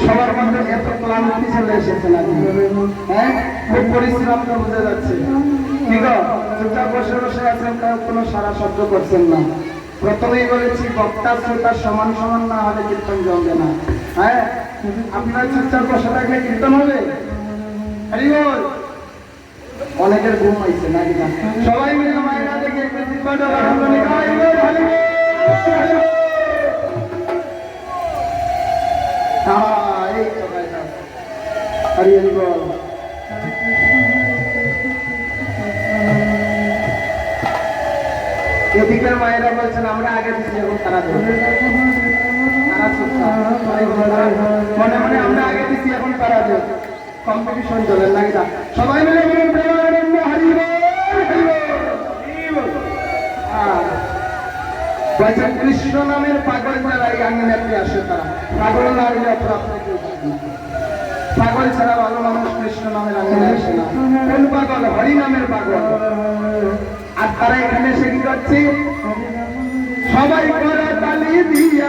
সবার মধ্যে এত ক্লান্তি চলে এসেছে নাকি? হ্যাঁ, খুব পরিশ্রম তো বোঝা যাচ্ছে। ঠিক আছে, চুপচাপ বসে বসে আছেন, কোনো সারা শব্দ করছেন না। প্রথমেই বলেছি বক্তা শ্রোতা সমান সমান না হলে কীর্তন জমবে না। হ্যাঁ, আপনার চুপচাপ বসে থাকলে কীর্তন হবে? অনেকের ঘুম হয়েছে নাকি না? সবাই মিলে মায়েরা দেখে এদিকের মায়েরা বলছেন আমরা আগে দিচ্ছি, এখন তারা মনে মনে আমরা আগে দিচ্ছি, এখন তারা দেব। কম্পিটিশন চলে নাকি না? সবাই মিলে বলছেন কৃষ্ণ নামের পাগল যারা এই আঙ্গিনাতে আসে তারা পাগল না হলে পাগল ছাড়া ভালো মানুষ কৃষ্ণ নামের আঙ্গিনে আসে না। কোন পাগল? হরি নামের পাগল। আর তারা এখানে এসে কি করছে? সবাই করে তালি দিয়ে